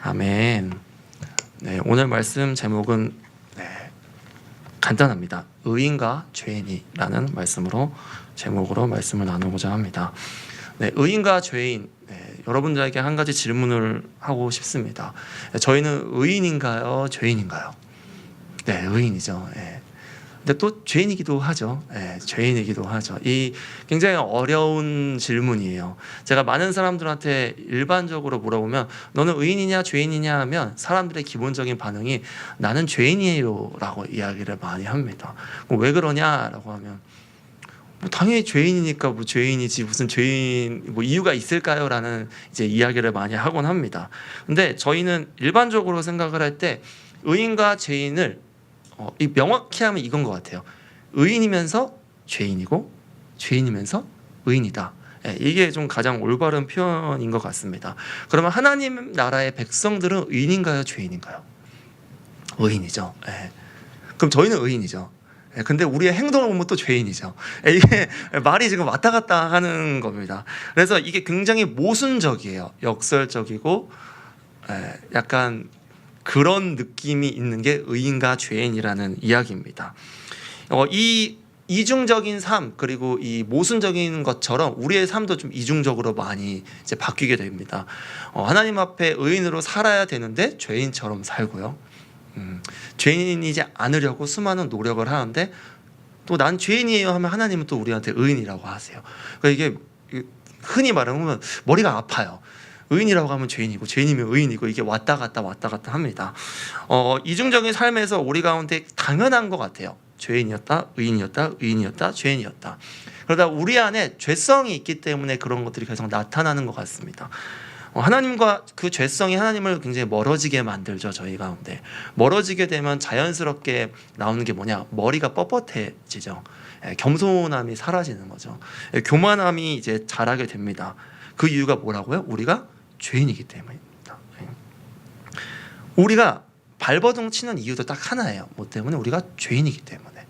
아멘. 네, 오늘 말씀 제목은 간단합니다. 의인과 죄인이라는 말씀으로 제목으로 말씀을 나누고자 합니다. 네, 의인과 죄인, 여러분들에게 한 가지 질문을 하고 싶습니다. 저희는 의인인가요? 죄인인가요? 네, 의인이죠. 근데 또 죄인이기도 하죠. 죄인이기도 하죠. 이 굉장히 어려운 질문이에요. 제가 많은 사람들한테 일반적으로 물어보면 너는 의인이냐 죄인이냐 하면 사람들의 기본적인 반응이 나는 죄인이에요 라고 이야기를 많이 합니다. 왜 그러냐라고 하면 뭐 당연히 죄인이니까 뭐 죄인이지 무슨 죄인 뭐 이유가 있을까요? 라는 이제 이야기를 많이 하곤 합니다. 근데 저희는 일반적으로 생각을 할 때 의인과 죄인을 명확히 하면 이건 것 같아요. 의인이면서 죄인이고 죄인이면서 의인이다. 이게 좀 가장 올바른 표현인 것 같습니다. 그러면 하나님 나라의 백성들은 의인인가요? 죄인인가요? 의인이죠. 그럼 저희는 의인이죠. 근데 우리의 행동을 보면 또 죄인이죠. 이게 말이 지금 왔다 갔다 하는 겁니다. 그래서 이게 굉장히 모순적이에요. 역설적이고 약간 그런 느낌이 있는 게 의인과 죄인이라는 이야기입니다. 이 이중적인 삶 그리고 이 모순적인 것처럼 우리의 삶도 좀 이중적으로 많이 이제 바뀌게 됩니다. 하나님 앞에 의인으로 살아야 되는데 죄인처럼 살고요. 죄인이지 않으려고 수많은 노력을 하는데 또 난 죄인이에요 하면 하나님은 또 우리한테 의인이라고 하세요. 그러니까 이게 흔히 말하면 머리가 아파요. 의인이라고 하면 죄인이고 죄인이면 의인이고 이게 왔다 갔다 합니다. 이중적인 삶에서 우리 가운데 당연한 것 같아요. 죄인이었다 의인이었다 의인이었다 죄인이었다. 그러다 우리 안에 죄성이 있기 때문에 그런 것들이 계속 나타나는 것 같습니다. 하나님과 그 죄성이 하나님을 굉장히 멀어지게 만들죠. 저희 가운데 멀어지게 되면 자연스럽게 나오는 게 뭐냐, 머리가 뻣뻣해지죠. 겸손함이 사라지는 거죠. 교만함이 이제 자라게 됩니다. 그 이유가 뭐라고요? 우리가 죄인이기 때문입니다. 우리가 발버둥 치는 이유도 딱 하나예요. 뭐 때문에? 우리가 죄인이기 때문에.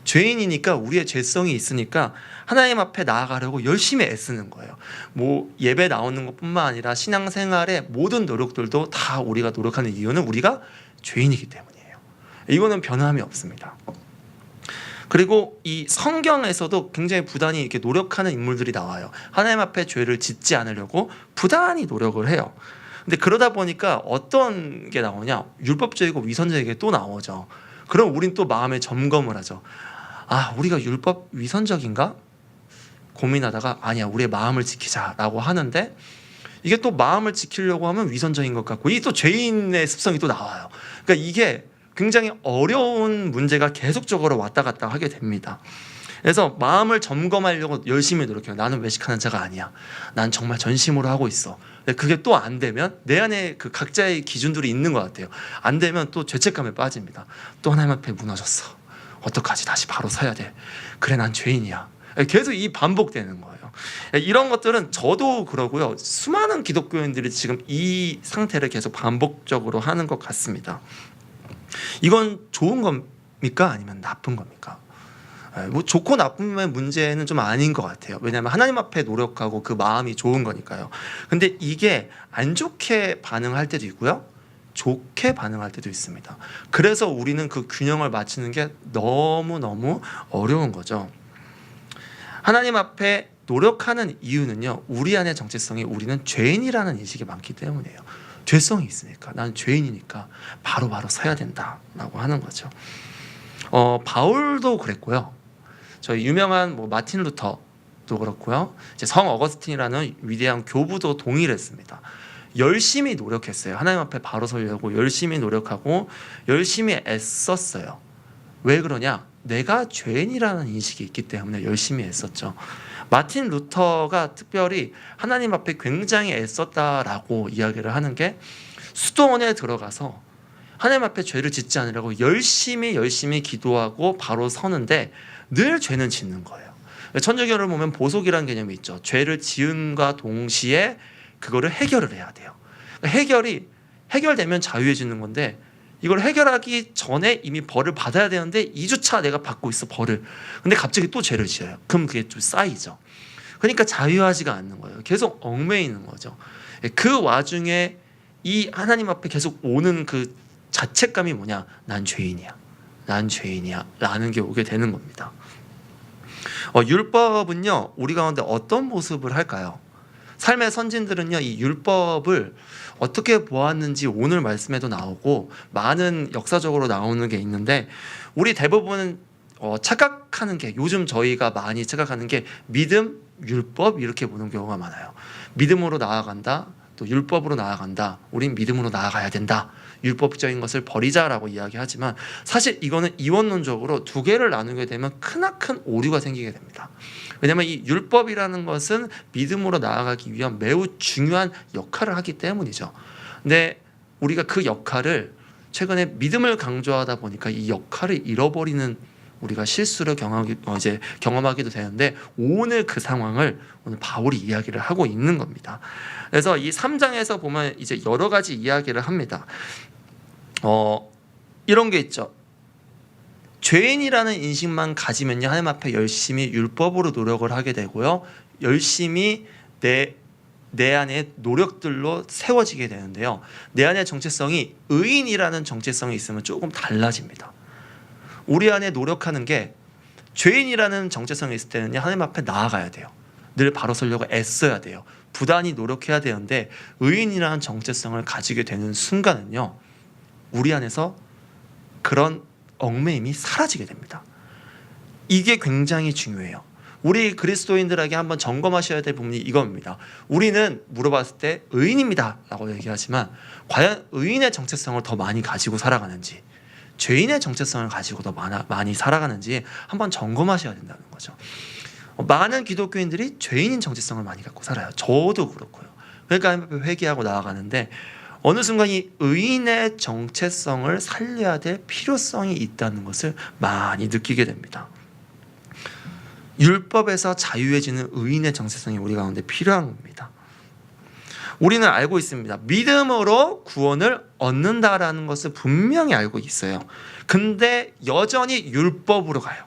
죄인이니까 우리의 죄성이 있으니까 하나님 앞에 나아가려고 열심히 애쓰는 거예요. 뭐 예배 나오는 것뿐만 아니라 신앙생활의 모든 노력들도 다 우리가 노력하는 이유는 우리가 죄인이기 때문이에요. 이거는 변함이 없습니다. 그리고 이 성경에서도 굉장히 부단히 이렇게 노력하는 인물들이 나와요. 하나님 앞에 죄를 짓지 않으려고 부단히 노력을 해요. 근데 그러다 보니까 어떤 게 나오냐, 율법적이고 위선적인 게 또 나오죠. 그럼 우린 또 마음의 점검을 하죠. 우리가 율법 위선적인가? 고민하다가 아니야, 우리의 마음을 지키자라고 하는데 이게 또 마음을 지키려고 하면 위선적인 것 같고 이게 또 죄인의 습성이 또 나와요. 그러니까 이게 굉장히 어려운 문제가 계속적으로 왔다 갔다 하게 됩니다. 그래서 마음을 점검하려고 열심히 노력해요. 나는 외식하는 자가 아니야. 난 정말 전심으로 하고 있어. 근데 그게 또 안 되면 내 안에 그 각자의 기준들이 있는 것 같아요. 안 되면 또 죄책감에 빠집니다. 또 하나님 앞에 무너졌어. 어떡하지? 다시 바로 서야 돼. 그래, 난 죄인이야. 계속 이 반복되는 거예요. 이런 것들은 저도 그러고요. 수많은 기독교인들이 지금 이 상태를 계속 반복적으로 하는 것 같습니다. 이건 좋은 겁니까? 아니면 나쁜 겁니까? 뭐 좋고 나쁨의 문제는 좀 아닌 것 같아요. 왜냐하면 하나님 앞에 노력하고 그 마음이 좋은 거니까요. 근데 이게 안 좋게 반응할 때도 있고요, 좋게 반응할 때도 있습니다. 그래서 우리는 그 균형을 맞추는 게 너무너무 어려운 거죠. 하나님 앞에 노력하는 이유는요, 우리 안의 정체성이 우리는 죄인이라는 인식이 많기 때문이에요. 죄성이 있으니까, 나는 죄인이니까 바로바로 서야 된다라고 하는 거죠. 바울도 그랬고요. 저희 유명한 마틴 루터도 그렇고요. 이제 성 어거스틴이라는 위대한 교부도 동일했습니다. 열심히 노력했어요. 하나님 앞에 바로 서려고 열심히 노력하고 열심히 애썼어요. 왜 그러냐? 내가 죄인이라는 인식이 있기 때문에 열심히 애썼죠. 마틴 루터가 특별히 하나님 앞에 굉장히 애썼다라고 이야기를 하는 게 수도원에 들어가서 하나님 앞에 죄를 짓지 않으려고 열심히 기도하고 바로 서는데 늘 죄는 짓는 거예요. 천주교를 보면 보속이라는 개념이 있죠. 죄를 지은과 동시에 그거를 해결을 해야 돼요. 해결이 해결되면 자유해지는 건데 이걸 해결하기 전에 이미 벌을 받아야 되는데 2주차 내가 받고 있어, 벌을. 근데 갑자기 또 죄를 지어요. 그럼 그게 좀 쌓이죠. 그러니까 자유하지가 않는 거예요. 계속 얽매이는 거죠. 그 와중에 이 하나님 앞에 계속 오는 그 자책감이 뭐냐? 난 죄인이야. 난 죄인이야. 라는 게 오게 되는 겁니다. 율법은요, 우리 가운데 어떤 모습을 할까요? 삶의 선진들은요, 이 율법을 어떻게 보았는지 오늘 말씀에도 나오고 많은 역사적으로 나오는 게 있는데, 우리 대부분은 착각하는 게, 요즘 저희가 많이 착각하는 게 믿음, 율법 이렇게 보는 경우가 많아요. 믿음으로 나아간다, 또 율법으로 나아간다. 우린 믿음으로 나아가야 된다. 율법적인 것을 버리자라고 이야기하지만 사실 이거는 이원론적으로 두 개를 나누게 되면 크나큰 오류가 생기게 됩니다. 왜냐하면 이 율법이라는 것은 믿음으로 나아가기 위한 매우 중요한 역할을 하기 때문이죠. 근데 우리가 그 역할을 최근에 믿음을 강조하다 보니까 이 역할을 잃어버리는 우리가 실수를 경험하기도 되는데, 오늘 그 상황을 오늘 바울이 이야기를 하고 있는 겁니다. 그래서 이 3장에서 보면 이제 여러 가지 이야기를 합니다. 이런 게 있죠. 죄인이라는 인식만 가지면요, 하나님 앞에 열심히 율법으로 노력을 하게 되고요, 열심히 내 안에 노력들로 세워지게 되는데요, 내 안의 정체성이 의인이라는 정체성이 있으면 조금 달라집니다. 우리 안에 노력하는 게, 죄인이라는 정체성이 있을 때는요, 하나님 앞에 나아가야 돼요. 늘 바로 서려고 애써야 돼요. 부단히 노력해야 되는데, 의인이라는 정체성을 가지게 되는 순간은요, 우리 안에서 그런 얽매임이 사라지게 됩니다. 이게 굉장히 중요해요. 우리 그리스도인들에게 한번 점검하셔야 될 부분이 이겁니다. 우리는 물어봤을 때 의인입니다 라고 얘기하지만, 과연 의인의 정체성을 더 많이 가지고 살아가는지, 죄인의 정체성을 가지고 더 많이 살아가는지 한번 점검하셔야 된다는 거죠. 많은 기독교인들이 죄인인 정체성을 많이 갖고 살아요. 저도 그렇고요. 그러니까 회개하고 나아가는데, 어느 순간 이 의인의 정체성을 살려야 될 필요성이 있다는 것을 많이 느끼게 됩니다. 율법에서 자유해지는 의인의 정체성이 우리 가운데 필요한 겁니다. 우리는 알고 있습니다. 믿음으로 구원을 얻는다라는 것을 분명히 알고 있어요. 근데 여전히 율법으로 가요.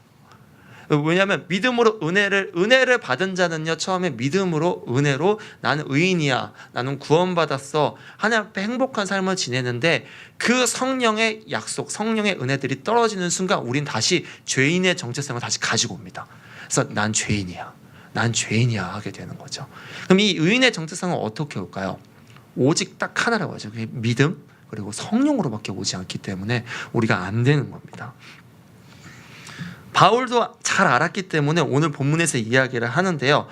왜냐하면 믿음으로 은혜를 받은 자는요, 처음에 믿음으로, 은혜로 나는 의인이야, 나는 구원받았어, 하나님 앞에 행복한 삶을 지내는데, 그 성령의 약속, 성령의 은혜들이 떨어지는 순간 우린 다시 죄인의 정체성을 다시 가지고 옵니다. 그래서 난 죄인이야, 난 죄인이야 하게 되는 거죠. 그럼 이 의인의 정체성은 어떻게 올까요? 오직 딱 하나라고 하죠. 그게 믿음 그리고 성령으로밖에 오지 않기 때문에 우리가 안 되는 겁니다. 바울도 잘 알았기 때문에 오늘 본문에서 이야기를 하는데요,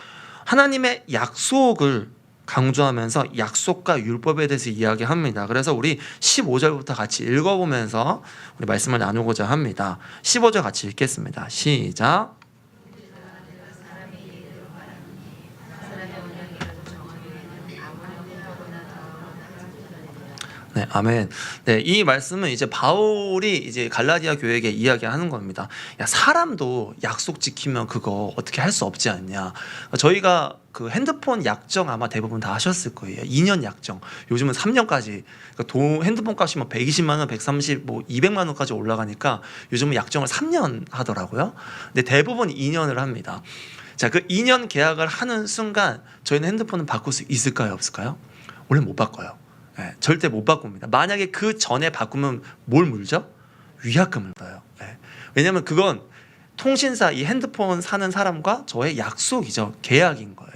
하나님의 약속을 강조하면서 약속과 율법에 대해서 이야기합니다. 그래서 우리 15절부터 같이 읽어보면서 우리 말씀을 나누고자 합니다. 15절 같이 읽겠습니다. 시작. 네, 아멘. 네, 이 말씀은 이제 바울이 이제 갈라디아 교회에게 이야기하는 겁니다. 야, 사람도 약속 지키면 그거 어떻게 할 수 없지 않냐. 저희가 그 핸드폰 약정 아마 대부분 다 하셨을 거예요. 2년 약정. 요즘은 3년까지. 그러니까 핸드폰 값이 뭐 120만 원, 130, 뭐 200만 원까지 올라가니까 요즘은 약정을 3년 하더라고요. 근데 대부분 2년을 합니다. 자, 그 2년 계약을 하는 순간 저희는 핸드폰을 바꿀 수 있을까요, 없을까요? 원래 못 바꿔요. 네, 절대 못 바꿉니다. 만약에 그 전에 바꾸면 뭘 물죠? 위약금을 물어요. 네. 왜냐하면 그건 통신사, 이 핸드폰 사는 사람과 저의 약속이죠. 계약인 거예요.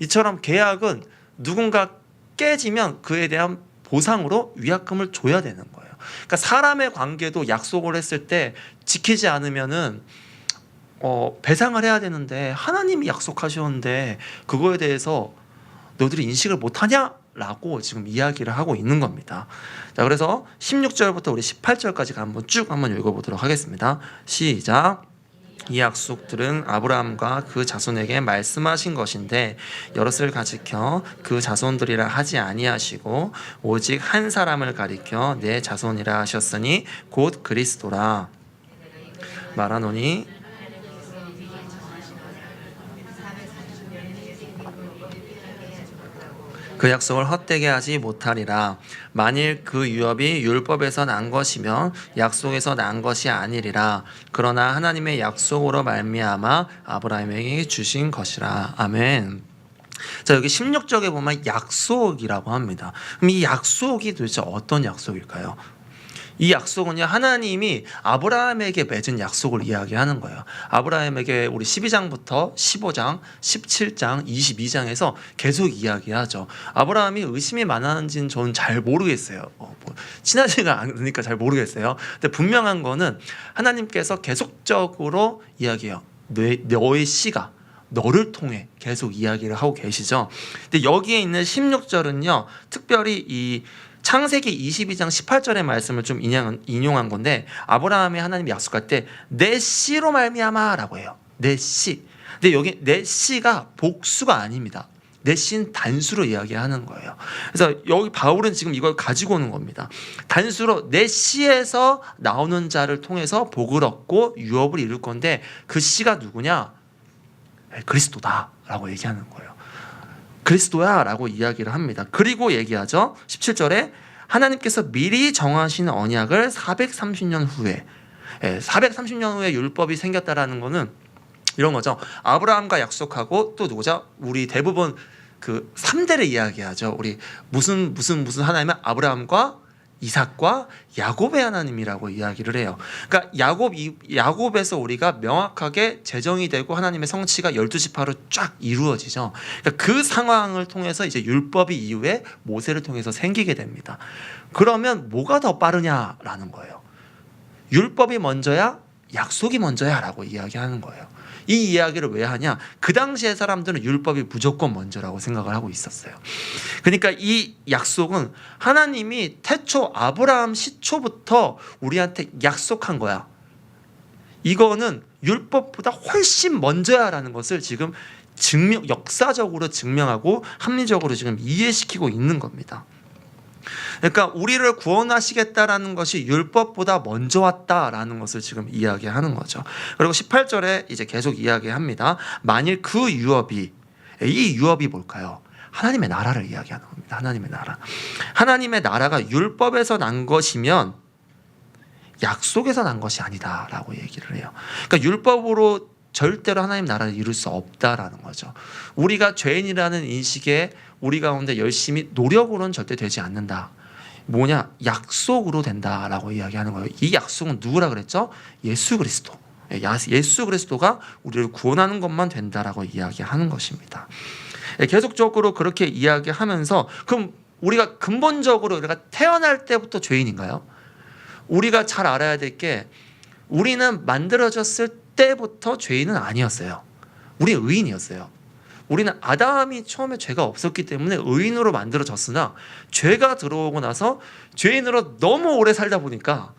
이처럼 계약은 누군가 깨지면 그에 대한 보상으로 위약금을 줘야 되는 거예요. 그러니까 사람의 관계도 약속을 했을 때 지키지 않으면은 배상을 해야 되는데, 하나님이 약속하셨는데 그거에 대해서 너희들이 인식을 못하냐? 라고 지금 이야기를 하고 있는 겁니다. 자, 그래서 16절부터 우리 18절까지 한번 쭉 읽어보도록 하겠습니다. 시작. 이 약속들은 아브라함과 그 자손에게 말씀하신 것인데 여럿을 가리켜 그 자손들이라 하지 아니하시고 오직 한 사람을 가리켜 내 자손이라 하셨으니 곧 그리스도라 말하노니, 그 약속을 헛되게 하지 못하리라. 만일 그 유업이 율법에서 난 것이면 약속에서 난 것이 아니리라. 그러나 하나님의 약속으로 말미암아 아브라함에게 주신 것이라. 아멘. 자, 여기 16절에 보면 약속이라고 합니다. 그럼 이 약속이 도대체 어떤 약속일까요? 이 약속은요, 하나님이 아브라함에게 맺은 약속을 이야기하는 거예요. 아브라함에게 우리 12장부터 15장, 17장, 22장에서 계속 이야기하죠. 아브라함이 의심이 많았는지는 저는 잘 모르겠어요. 친하지가 않으니까 잘 모르겠어요. 근데 분명한 거는 하나님께서 계속적으로 이야기해요. 너의 씨가 너를 통해 계속 이야기를 하고 계시죠. 근데 여기에 있는 16절은요, 특별히 이 창세기 22장 18절의 말씀을 좀 인용한 건데, 아브라함이 하나님이 약속할 때 내 씨로 말미암아라고 해요. 내 씨. 근데 여기 내 씨가 복수가 아닙니다. 내 씨는 단수로 이야기하는 거예요. 그래서 여기 바울은 지금 이걸 가지고 오는 겁니다. 단수로 내 씨에서 나오는 자를 통해서 복을 얻고 유업을 이룰 건데, 그 씨가 누구냐? 그리스도다라고 얘기하는 거예요. 그리스도야 라고 이야기를 합니다. 그리고 얘기하죠. 17절에 하나님께서 미리 정하신 언약을 430년 후에 430년 후에 율법이 생겼다라는 거는 이런 거죠. 아브라함과 약속하고 또 누구죠? 우리 대부분 그 3대를 이야기하죠. 우리 무슨 하나님은 아브라함과 이삭과 야곱의 하나님이라고 이야기를 해요. 그러니까 야곱에서 우리가 명확하게 제정이 되고 하나님의 성취가 12지파로 쫙 이루어지죠. 그러니까 그 상황을 통해서 이제 율법이 이후에 모세를 통해서 생기게 됩니다. 그러면 뭐가 더 빠르냐라는 거예요. 율법이 먼저야? 약속이 먼저야? 라고 이야기하는 거예요. 이 이야기를 왜 하냐? 그 당시의 사람들은 율법이 무조건 먼저라고 생각을 하고 있었어요. 그러니까 이 약속은 하나님이 태초 아브라함 시초부터 우리한테 약속한 거야. 이거는 율법보다 훨씬 먼저야라는 것을 지금 역사적으로 증명하고 합리적으로 지금 이해시키고 있는 겁니다. 그러니까 우리를 구원하시겠다라는 것이 율법보다 먼저 왔다라는 것을 지금 이야기하는 거죠. 그리고 18절에 이제 계속 이야기합니다. 만일 그 유업이, 이 유업이 뭘까요? 하나님의 나라를 이야기하는 겁니다. 하나님의 나라. 하나님의 나라가 율법에서 난 것이면 약속에서 난 것이 아니다라고 얘기를 해요. 그러니까 율법으로 절대로 하나님 나라를 이룰 수 없다라는 거죠. 우리가 죄인이라는 인식에 우리 가운데 열심히 노력으로는 절대 되지 않는다. 뭐냐? 약속으로 된다라고 이야기하는 거예요. 이 약속은 누구라 그랬죠? 예수 그리스도. 예수 그리스도가 우리를 구원하는 것만 된다라고 이야기하는 것입니다. 계속적으로 그렇게 이야기하면서, 그럼 우리가 근본적으로 우리가 태어날 때부터 죄인인가요? 우리가 잘 알아야 될 게, 우리는 만들어졌을 때부터 죄인은 아니었어요. 우리 의인이었어요. 우리는 아담이 처음에 죄가 없었기 때문에 의인으로 만들어졌으나, 죄가 들어오고 나서 죄인으로 너무 오래 살다 보니까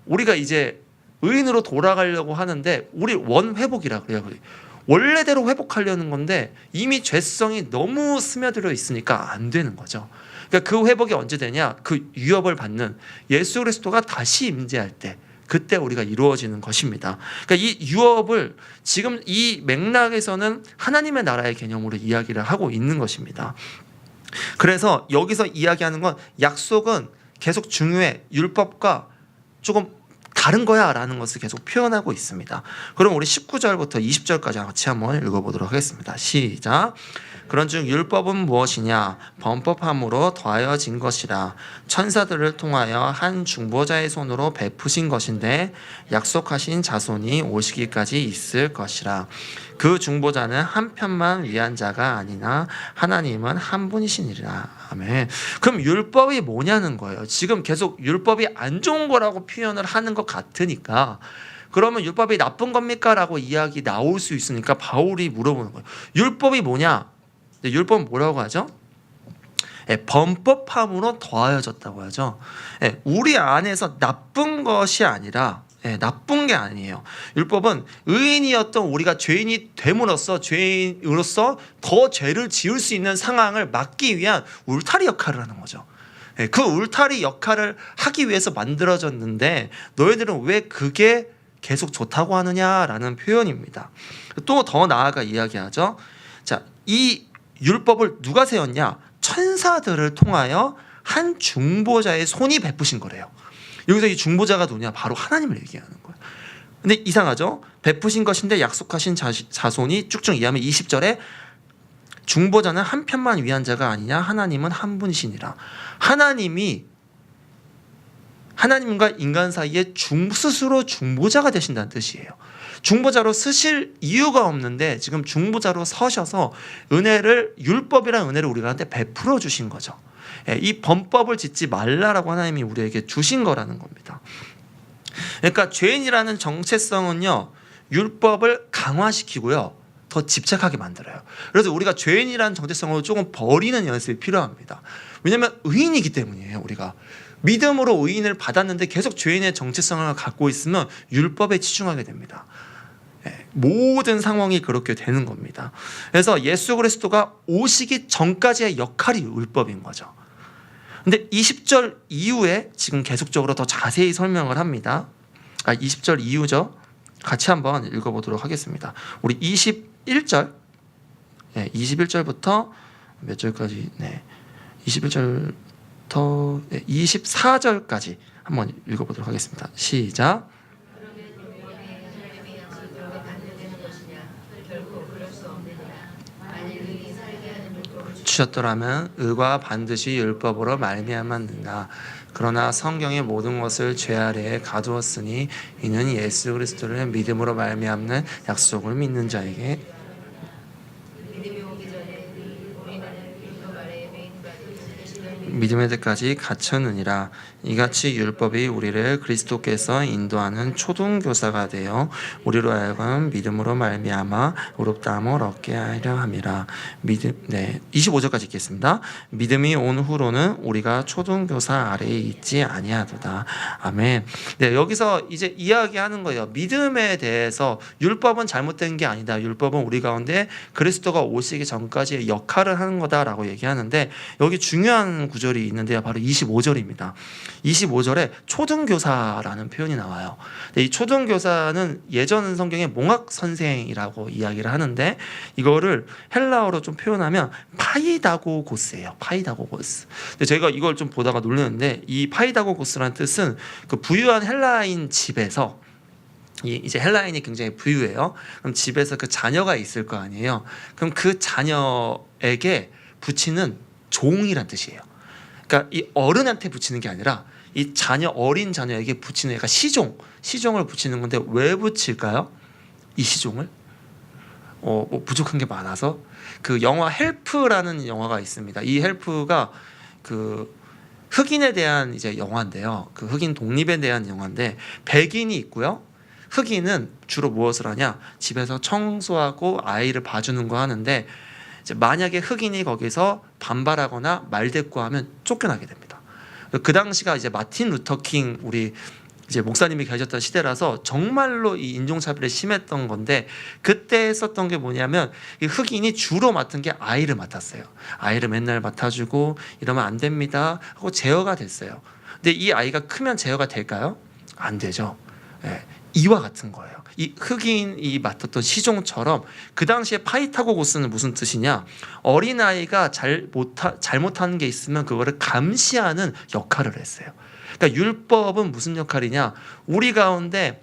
우리가 이제 의인으로 돌아가려고 하는데, 우리 원회복이라 그래요. 원래대로 회복하려는 건데 이미 죄성이 너무 스며들어 있으니까 안 되는 거죠. 그러니까 그 회복이 언제 되냐? 그 유업을 받는 예수 그리스도가 다시 임재할 때, 그때 우리가 이루어지는 것입니다. 그러니까 이 유업을 지금 이 맥락에서는 하나님의 나라의 개념으로 이야기를 하고 있는 것입니다. 그래서 여기서 이야기하는 건, 약속은 계속 중요해. 율법과 조금 다른 거야 라는 것을 계속 표현하고 있습니다. 그럼 우리 19절부터 20절까지 같이 한번 읽어보도록 하겠습니다. 시작. 그런즉 율법은 무엇이냐? 범법함으로 더하여진 것이라. 천사들을 통하여 한 중보자의 손으로 베푸신 것인데 약속하신 자손이 오시기까지 있을 것이라. 그 중보자는 한 편만 위한 자가 아니나 하나님은 한 분이시니라. 아멘. 그럼 율법이 뭐냐는 거예요. 지금 계속 율법이 안 좋은 거라고 표현을 하는 것 같으니까, 그러면 율법이 나쁜 겁니까? 라고 이야기 나올 수 있으니까 바울이 물어보는 거예요. 율법이 뭐냐? 율법은 뭐라고 하죠? 범법함으로 더하여졌다고 하죠. 우리 안에서 나쁜 것이 아니라, 나쁜 게 아니에요. 율법은 의인이었던 우리가 죄인이 됨으로써, 죄인으로서 더 죄를 지을 수 있는 상황을 막기 위한 울타리 역할을 하는 거죠. 그 울타리 역할을 하기 위해서 만들어졌는데, 너희들은 왜 그게 계속 좋다고 하느냐라는 표현입니다. 또 더 나아가 이야기하죠. 자, 이 율법을 누가 세웠냐? 천사들을 통하여 한 중보자의 손이 베푸신 거래요. 여기서 이 중보자가 누구냐? 바로 하나님을 얘기하는 거예요. 근데 이상하죠? 베푸신 것인데 약속하신 자손이, 쭉쭉 이해하면 20절에 중보자는 한 편만 위한 자가 아니냐? 하나님은 한 분이시니라. 하나님과 인간 사이에 스스로 중보자가 되신다는 뜻이에요. 중보자로 서실 이유가 없는데 지금 중보자로 서셔서 율법이라는 은혜를 우리한테 베풀어 주신 거죠. 이 범법을 짓지 말라라고 하나님이 우리에게 주신 거라는 겁니다. 그러니까 죄인이라는 정체성은요, 율법을 강화시키고요, 더 집착하게 만들어요. 그래서 우리가 죄인이라는 정체성을 조금 버리는 연습이 필요합니다. 왜냐하면 의인이기 때문이에요. 우리가 믿음으로 의인을 받았는데 계속 죄인의 정체성을 갖고 있으면 율법에 치중하게 됩니다. 모든 상황이 그렇게 되는 겁니다. 그래서 예수 그리스도가 오시기 전까지의 역할이 율법인 거죠. 근데 20절 이후에 지금 계속적으로 더 자세히 설명을 합니다. 20절 이후죠. 같이 한번 읽어보도록 하겠습니다. 우리 21절, 21절부터 몇 절까지? 21절부터 24절까지 한번 읽어보도록 하겠습니다. 시작. 주셨더라면 의가 반드시 율법으로 말미암았느니라. 그러나 성경의 모든 것을 죄 아래에 가두었으니 이는 예수 그리스도를 믿음으로 말미암는 약속을 믿는 자에게 믿음의 데까지 갖췄느니라. 이같이 율법이 우리를 그리스도께서 인도하는 초등교사가 되어 우리로 하여금 믿음으로 말미암아 의롭다함을 얻게 하려 함이라. 25절까지 읽겠습니다. 믿음이 온 후로는 우리가 초등교사 아래에 있지 아니하도다. 아멘. 여기서 이제 이야기하는 거예요. 믿음에 대해서 율법은 잘못된 게 아니다. 율법은 우리 가운데 그리스도가 오시기 전까지 역할을 하는 거다라고 얘기하는데, 여기 중요한 구절이 있는데요. 바로 25절입니다. 25절에 초등교사라는 표현이 나와요. 이 초등교사는 예전 성경에 몽학 선생이라고 이야기를 하는데, 이거를 헬라어로 좀 표현하면 파이다고고스예요. 파이다고고스. 근데 제가 이걸 좀 보다가 놀랐는데, 이 파이다고고스라는 뜻은 그 부유한 헬라인 집에서, 이제 헬라인이 굉장히 부유해요. 그럼 집에서 그 자녀가 있을 거 아니에요. 그럼 그 자녀에게 붙이는 종이란 뜻이에요. 그러니까 이 어른한테 붙이는 게 아니라 이 어린 자녀에게 붙이는, 그러니까 시종을 붙이는 건데, 왜 붙일까요? 이 시종을? 뭐 부족한 게 많아서. 그 영화 헬프라는 영화가 있습니다. 이 헬프가 그 흑인에 대한 이제 영화인데요. 그 흑인 독립에 대한 영화인데, 백인이 있고요. 흑인은 주로 무엇을 하냐? 집에서 청소하고 아이를 봐주는 거 하는데, 이제 만약에 흑인이 거기서 반발하거나 말대꾸하면 쫓겨나게 됩니다. 그 당시가 이제 마틴 루터킹 우리 이제 목사님이 계셨던 시대라서 정말로 이 인종차별이 심했던 건데, 그때 했었던 게 뭐냐면, 이 흑인이 주로 맡은 게 아이를 맡았어요. 아이를 맨날 맡아주고 이러면 안 됩니다 하고 제어가 됐어요. 근데 이 아이가 크면 제어가 될까요? 안 되죠. 이와 같은 거예요. 이 흑인이 맡았던 시종처럼, 그 당시에 파이타고고스는 무슨 뜻이냐? 어린아이가 잘못하는 게 있으면 그거를 감시하는 역할을 했어요. 그러니까 율법은 무슨 역할이냐? 우리 가운데,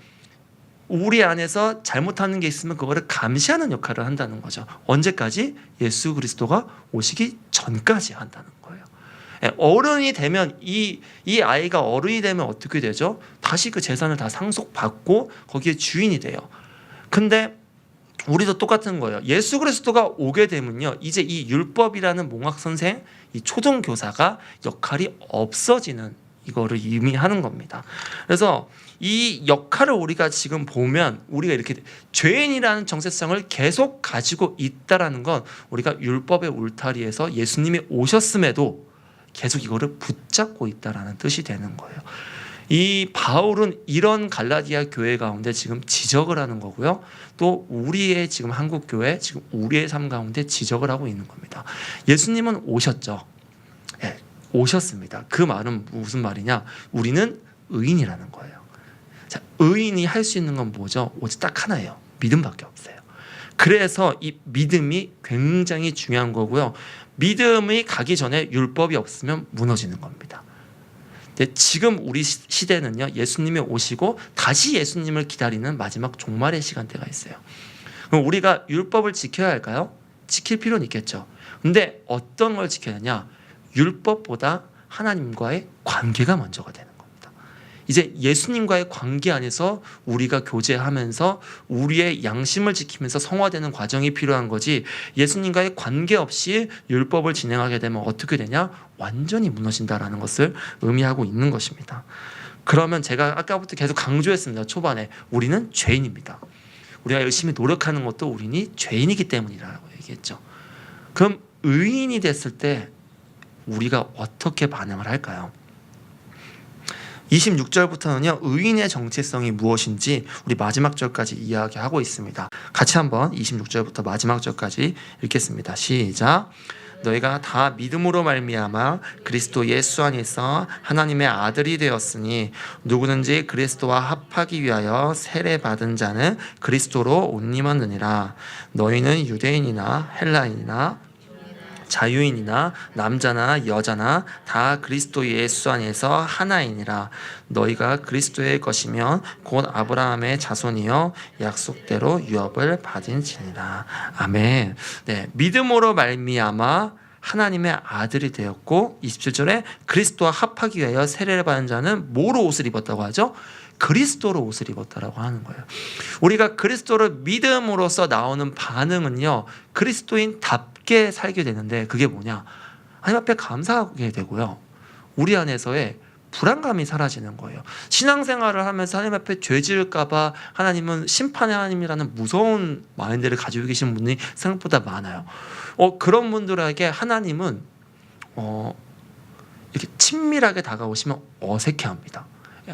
우리 안에서 잘못하는 게 있으면 그거를 감시하는 역할을 한다는 거죠. 언제까지? 예수 그리스도가 오시기 전까지 한다는 거예요. 어른이 되면 이 아이가 어른이 되면 어떻게 되죠? 다시 그 재산을 다 상속받고 거기에 주인이 돼요. 근데 우리도 똑같은 거예요. 예수 그리스도가 오게 되면요, 이제 이 율법이라는 몽학 선생, 이 초등교사가 역할이 없어지는, 이거를 의미하는 겁니다. 그래서 이 역할을 우리가 지금 보면, 우리가 이렇게 죄인이라는 정체성을 계속 가지고 있다라는 건, 우리가 율법의 울타리에서 예수님이 오셨음에도 계속 이거를 붙잡고 있다라는 뜻이 되는 거예요. 이 바울은 이런 갈라디아 교회 가운데 지금 지적을 하는 거고요. 또 우리의 지금 한국 교회, 지금 우리의 삶 가운데 지적을 하고 있는 겁니다. 예수님은 오셨죠. 오셨습니다. 그 말은 무슨 말이냐? 우리는 의인이라는 거예요. 자, 의인이 할 수 있는 건 뭐죠? 오직 딱 하나예요. 믿음밖에 없어요. 그래서 이 믿음이 굉장히 중요한 거고요. 믿음이 가기 전에 율법이 없으면 무너지는 겁니다. 근데 지금 우리 시대는요, 예수님이 오시고 다시 예수님을 기다리는 마지막 종말의 시간대가 있어요. 그럼 우리가 율법을 지켜야 할까요? 지킬 필요는 있겠죠. 근데 어떤 걸 지켜야 되냐? 율법보다 하나님과의 관계가 먼저가 되는 겁니다. 이제 예수님과의 관계 안에서 우리가 교제하면서 우리의 양심을 지키면서 성화되는 과정이 필요한 거지, 예수님과의 관계 없이 율법을 진행하게 되면 어떻게 되냐? 완전히 무너진다라는 것을 의미하고 있는 것입니다. 그러면 제가 아까부터 계속 강조했습니다. 초반에 우리는 죄인입니다. 우리가 열심히 노력하는 것도 우리는 죄인이기 때문이라고 얘기했죠. 그럼 의인이 됐을 때 우리가 어떻게 반응을 할까요? 26절부터는요, 의인의 정체성이 무엇인지 우리 마지막 절까지 이야기하고 있습니다. 같이 한번 26절부터 마지막 절까지 읽겠습니다. 시작. 너희가 다 믿음으로 말미암아 그리스도 예수 안에서 하나님의 아들이 되었으니 누구든지 그리스도와 합하기 위하여 세례 받은 자는 그리스도로 옷 입었느니라. 너희는 유대인이나 헬라인이나 자유인이나 남자나 여자나 다 그리스도 예수 안에서 하나이니라. 너희가 그리스도의 것이면 곧 아브라함의 자손이요 약속대로 유업을 받은지니라. 아멘. 네, 믿음으로 말미암아 하나님의 아들이 되었고, 27절에 그리스도와 합하기 위하여 세례를 받은 자는 뭐로 옷을 입었다고 하죠? 그리스도로 옷을 입었다라고 하는 거예요. 우리가 그리스도를 믿음으로써 나오는 반응은요, 그리스도인답게 살게 되는데, 그게 뭐냐? 하나님 앞에 감사하게 되고요, 우리 안에서의 불안감이 사라지는 거예요. 신앙생활을 하면서 하나님 앞에 죄 지을까봐 하나님은 심판의 하나님이라는 무서운 마인드를 가지고 계신 분이 생각보다 많아요. 그런 분들에게 하나님은 이렇게 친밀하게 다가오시면 어색해합니다.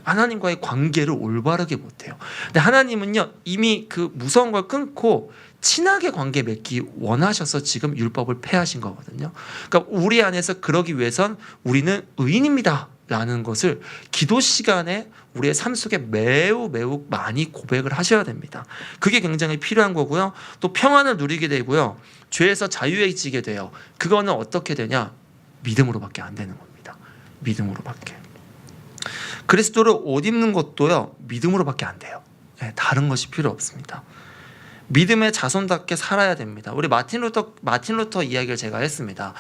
하나님과의 관계를 올바르게 못해요. 근데 하나님은요, 이미 그 무서운 걸 끊고 친하게 관계 맺기 원하셔서 지금 율법을 폐하신 거거든요. 그러니까 우리 안에서 그러기 위해선 우리는 의인입니다 라는 것을 기도 시간에 우리의 삶 속에 매우 많이 고백을 하셔야 됩니다. 그게 굉장히 필요한 거고요. 또 평안을 누리게 되고요, 죄에서 자유해지게 돼요. 그거는 어떻게 되냐? 믿음으로밖에 안 되는 겁니다. 믿음으로밖에. 그리스도를 옷 입는 것도요, 믿음으로밖에 안 돼요. 네, 다른 것이 필요 없습니다. 믿음의 자손답게 살아야 됩니다. 우리 마틴 루터 이야기를 제가 했습니다.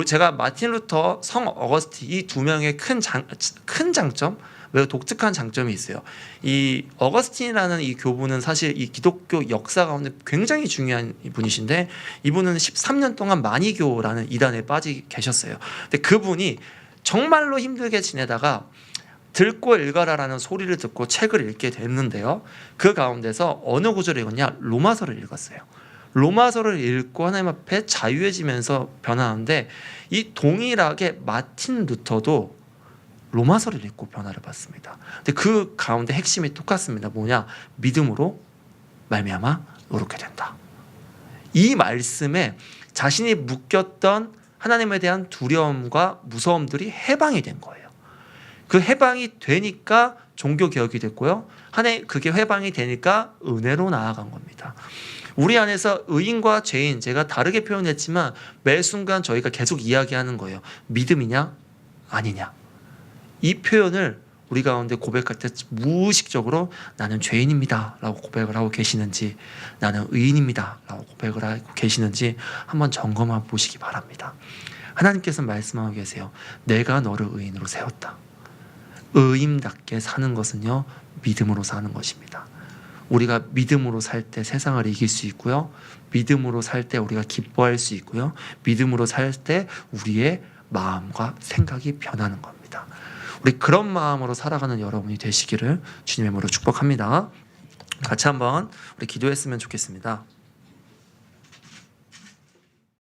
제가 마틴 루터, 성 어거스틴 이 두 명의 큰 장점, 매우 독특한 장점이 있어요. 이 어거스틴이라는 이 교부는 사실 이 기독교 역사 가운데 굉장히 중요한 분이신데, 이분은 13년 동안 마니교라는 이단에 빠지 계셨어요. 근데 그분이 정말로 힘들게 지내다가 듣고 읽어라라는 소리를 듣고 책을 읽게 됐는데요, 그 가운데서 어느 구절을 읽었냐? 로마서를 읽었어요. 로마서를 읽고 하나님 앞에 자유해지면서 변화하는데, 이 동일하게 마틴 루터도 로마서를 읽고 변화를 받습니다. 근데 그 가운데 핵심이 똑같습니다. 뭐냐? 믿음으로 말미암아 의롭게 된다. 이 말씀에 자신이 묶였던 하나님에 대한 두려움과 무서움들이 해방이 된 거예요. 그 해방이 되니까 종교개혁이 됐고요, 그게 해방이 되니까 은혜로 나아간 겁니다. 우리 안에서 의인과 죄인, 제가 다르게 표현했지만 매 순간 저희가 계속 이야기하는 거예요. 믿음이냐 아니냐. 이 표현을 우리 가운데 고백할 때 무의식적으로 나는 죄인입니다 라고 고백을 하고 계시는지, 나는 의인입니다 라고 고백을 하고 계시는지 한번 점검해 보시기 바랍니다. 하나님께서 말씀하고 계세요. 내가 너를 의인으로 세웠다. 의인답게 사는 것은요, 믿음으로 사는 것입니다. 우리가 믿음으로 살 때 세상을 이길 수 있고요, 믿음으로 살 때 우리가 기뻐할 수 있고요, 믿음으로 살 때 우리의 마음과 생각이 변하는 겁니다. 우리 그런 마음으로 살아가는 여러분이 되시기를 주님의 이름으로 축복합니다. 같이 한번 우리 기도했으면 좋겠습니다.